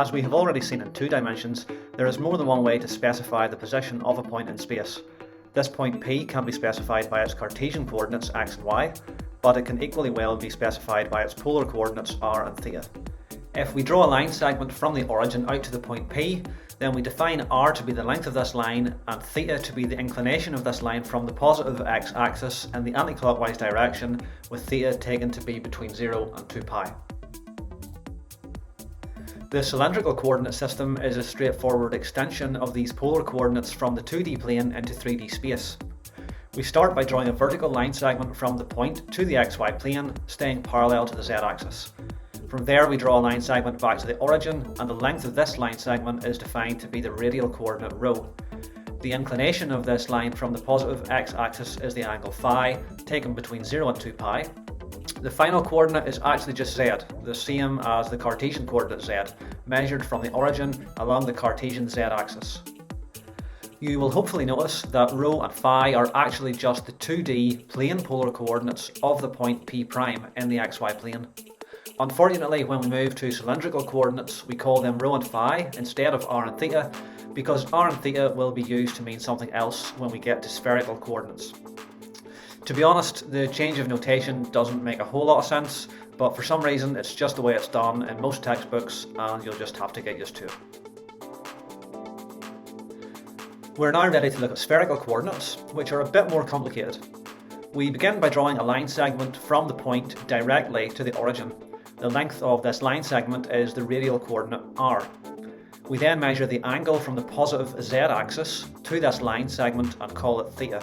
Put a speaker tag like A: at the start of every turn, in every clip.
A: As we have already seen in 2 dimensions, there is more than one way to specify the position of a point in space. This point P can be specified by its Cartesian coordinates x and y, but it can equally well be specified by its polar coordinates r and theta. If we draw a line segment from the origin out to the point P, then we define r to be the length of this line and theta to be the inclination of this line from the positive x-axis in the anticlockwise direction, with theta taken to be between 0 and 2 pi. The cylindrical coordinate system is a straightforward extension of these polar coordinates from the 2D plane into 3D space. We start by drawing a vertical line segment from the point to the xy plane, staying parallel to the z-axis. From there we draw a line segment back to the origin, and the length of this line segment is defined to be the radial coordinate ρ. The inclination of this line from the positive x-axis is the angle phi, taken between 0 and 2 pi. The final coordinate is actually just z, the same as the Cartesian coordinate z, measured from the origin along the Cartesian z-axis. You will hopefully notice that ρ and phi are actually just the 2D plane polar coordinates of the point P' in the xy plane. Unfortunately, when we move to cylindrical coordinates, we call them ρ and phi instead of r and theta, because r and theta will be used to mean something else when we get to spherical coordinates. To be honest, the change of notation doesn't make a whole lot of sense, but for some reason it's just the way it's done in most textbooks, and you'll just have to get used to it. We're now ready to look at spherical coordinates, which are a bit more complicated. We begin by drawing a line segment from the point directly to the origin. The length of this line segment is the radial coordinate r. We then measure the angle from the positive z-axis to this line segment and call it theta.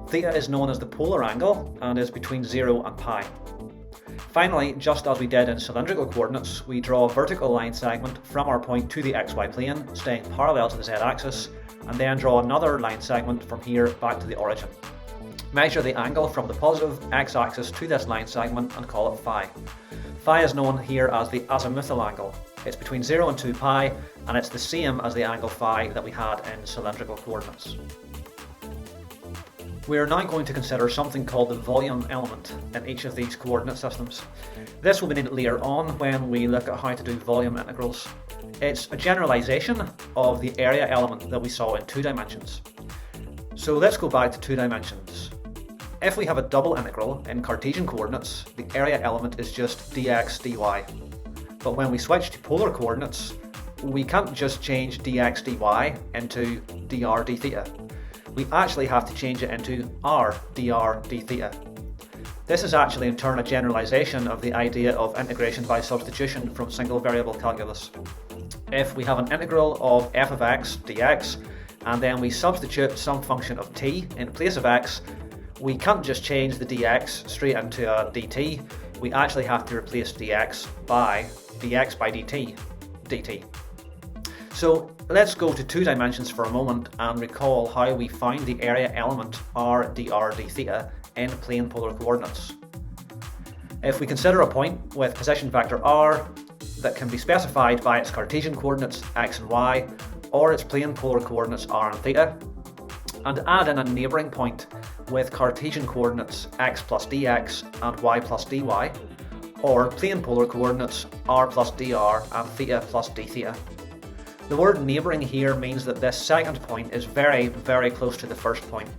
A: Theta is known as the polar angle and is between 0 and pi. Finally, just as we did in cylindrical coordinates, we draw a vertical line segment from our point to the xy plane, staying parallel to the z-axis, and then draw another line segment from here back to the origin. Measure the angle from the positive x-axis to this line segment and call it phi. Phi is known here as the azimuthal angle. It's between 0 and 2 pi, and it's the same as the angle phi that we had in cylindrical coordinates. We are now going to consider something called the volume element in each of these coordinate systems. This will be needed later on when we look at how to do volume integrals. It's a generalization of the area element that we saw in 2 dimensions. So let's go back to 2 dimensions. If we have a double integral in Cartesian coordinates, the area element is just dx dy. But when we switch to polar coordinates, we can't just change dx dy into dr d theta. We actually have to change it into r dr d theta. This is actually in turn a generalization of the idea of integration by substitution from single variable calculus. If we have an integral of f of x dx, and then we substitute some function of t in place of x, we can't just change the dx straight into a dt, we actually have to replace dx by dt. So let's go to 2 dimensions for a moment and recall how we found the area element r dr d theta in plane polar coordinates. If we consider a point with position vector r that can be specified by its Cartesian coordinates x and y, or its plane polar coordinates r and theta, and add in a neighbouring point with Cartesian coordinates x plus dx and y plus dy, or plane polar coordinates r plus dr and theta plus d theta. The word neighbouring here means that this second point is very, very close to the first point.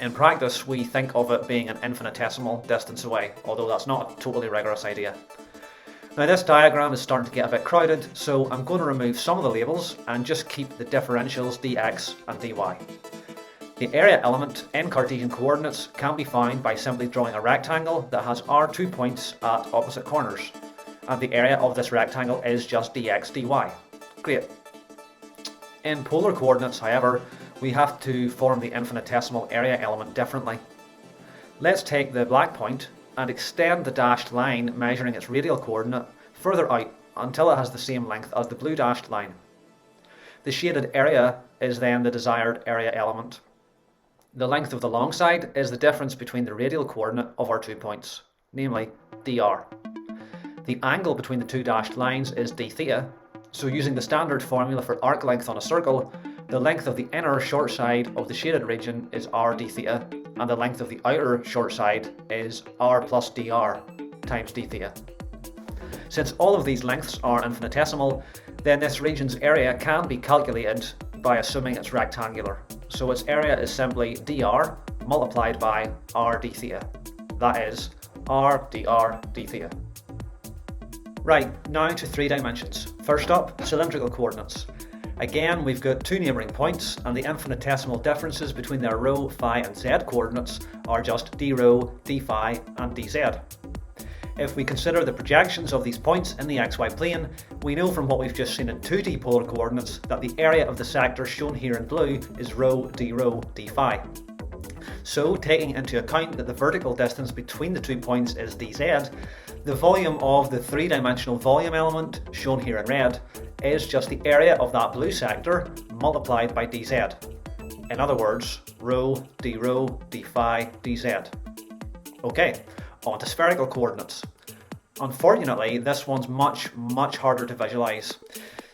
A: In practice, we think of it being an infinitesimal distance away, although that's not a totally rigorous idea. Now this diagram is starting to get a bit crowded, so I'm going to remove some of the labels and just keep the differentials dx and dy. The area element in Cartesian coordinates can be found by simply drawing a rectangle that has our 2 points at opposite corners, and the area of this rectangle is just dx dy. Great. In polar coordinates, however, we have to form the infinitesimal area element differently. Let's take the black point and extend the dashed line measuring its radial coordinate further out until it has the same length as the blue dashed line. The shaded area is then the desired area element. The length of the long side is the difference between the radial coordinate of our 2 points, namely dr. The angle between the 2 dashed lines is d theta, so using the standard formula for arc length on a circle, the length of the inner short side of the shaded region is r d theta, and the length of the outer short side is r plus dr times d theta. Since all of these lengths are infinitesimal, then this region's area can be calculated by assuming it's rectangular. So its area is simply dr multiplied by r d theta. That is r dr d theta. Right, now to 3 dimensions. First up, cylindrical coordinates. Again, we've got 2 neighbouring points, and the infinitesimal differences between their rho, phi and z coordinates are just d rho, d phi and dz. If we consider the projections of these points in the xy plane, we know from what we've just seen in 2D polar coordinates that the area of the sector shown here in blue is rho, d phi. So, taking into account that the vertical distance between the 2 points is dz, the volume of the 3-dimensional volume element, shown here in red, is just the area of that blue sector multiplied by dz. In other words, rho, d phi, dz. Okay, on to spherical coordinates. Unfortunately, this one's much harder to visualise.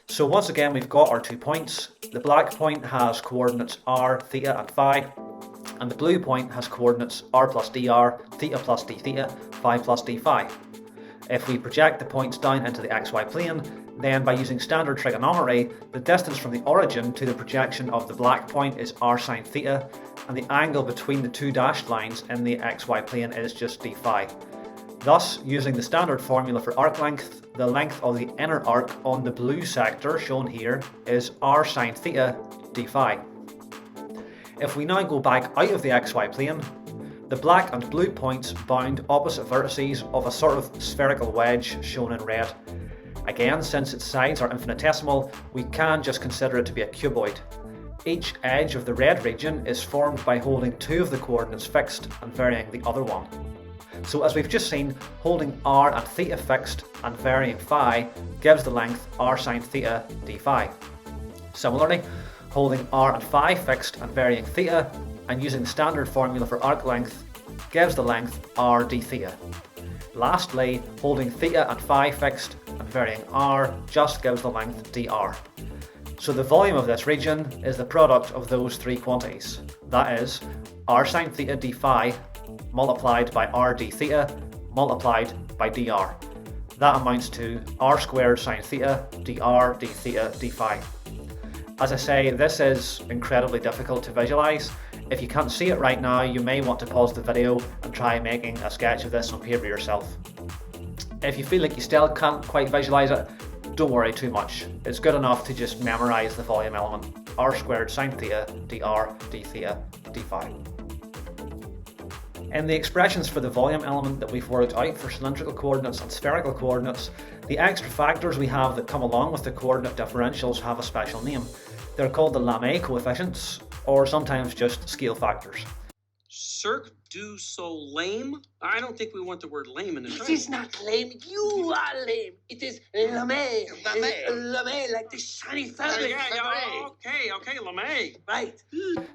A: So once again, we've got our 2 points. The black point has coordinates r, theta and phi, and the blue point has coordinates r plus dr, theta plus d theta, phi plus d phi. If we project the points down into the xy plane, then by using standard trigonometry, the distance from the origin to the projection of the black point is r sine theta, and the angle between the 2 dashed lines in the xy plane is just d phi. Thus, using the standard formula for arc length, the length of the inner arc on the blue sector shown here is r sine theta d phi. If we now go back out of the xy plane, the black and blue points bound opposite vertices of a sort of spherical wedge shown in red. Again, since its sides are infinitesimal, we can just consider it to be a cuboid. Each edge of the red region is formed by holding 2 of the coordinates fixed and varying the other one. So as we've just seen, holding r and theta fixed and varying phi gives the length r sine theta d phi. Similarly, holding r and phi fixed and varying theta and using the standard formula for arc length gives the length r d theta. Lastly, holding theta and phi fixed and varying r just gives the length dr. So the volume of this region is the product of those 3 quantities. That is, r sine theta d phi multiplied by r d theta multiplied by dr. That amounts to r squared sine theta dr d theta d phi. As I say, this is incredibly difficult to visualise. If you can't see it right now, you may want to pause the video and try making a sketch of this on paper yourself. If you feel like you still can't quite visualise it, don't worry too much. It's good enough to just memorise the volume element, r squared sine theta dr d theta d phi. In the expressions for the volume element that we've worked out for cylindrical coordinates and spherical coordinates, the extra factors we have that come along with the coordinate differentials have a special name. They're called the Lamé coefficients, or sometimes just scale factors.
B: Cirque du Soleil? I don't think we want the word lame in the title.
C: It is not lame. You are lame. It is Lamé.
B: Lamé.
C: Lamé, like the shiny fabric.
B: Okay, Lamé.
C: Right.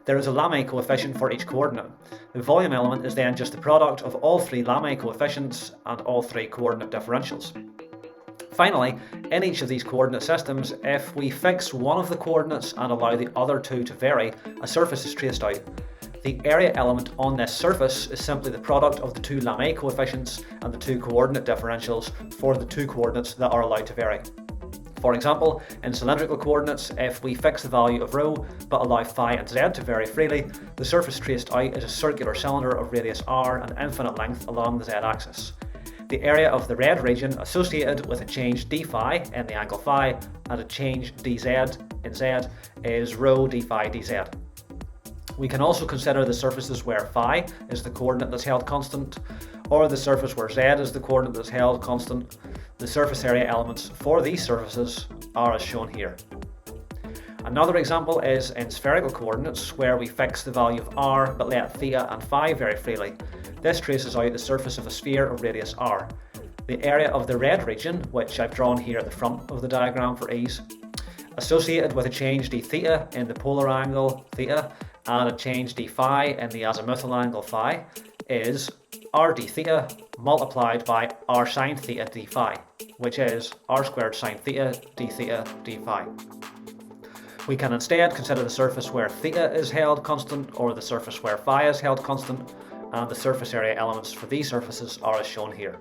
A: There is a Lamé coefficient for each coordinate. The volume element is then just the product of all 3 Lamé coefficients and all 3 coordinate differentials. Finally, in each of these coordinate systems, if we fix one of the coordinates and allow the other 2 to vary, a surface is traced out. The area element on this surface is simply the product of the 2 Lamé coefficients and the 2 coordinate differentials for the 2 coordinates that are allowed to vary. For example, in cylindrical coordinates, if we fix the value of rho but allow phi and z to vary freely, the surface traced out is a circular cylinder of radius r and infinite length along the z-axis. The area of the red region associated with a change d phi in the angle phi and a change dz in z is rho d phi dz. We can also consider the surfaces where phi is the coordinate that's held constant, or the surface where z is the coordinate that's held constant. The surface area elements for these surfaces are as shown here. Another example is in spherical coordinates where we fix the value of r but let theta and phi vary freely. This traces out the surface of a sphere of radius r. The area of the red region, which I've drawn here at the front of the diagram for ease, associated with a change d theta in the polar angle theta and a change d phi in the azimuthal angle phi, is r d theta multiplied by r sine theta d phi, which is r squared sine theta d phi. We can instead consider the surface where theta is held constant or the surface where phi is held constant, and the surface area elements for these surfaces are as shown here.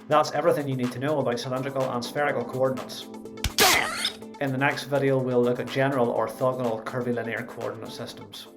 A: That's everything you need to know about cylindrical and spherical coordinates. In the next video, we'll look at general orthogonal curvilinear coordinate systems.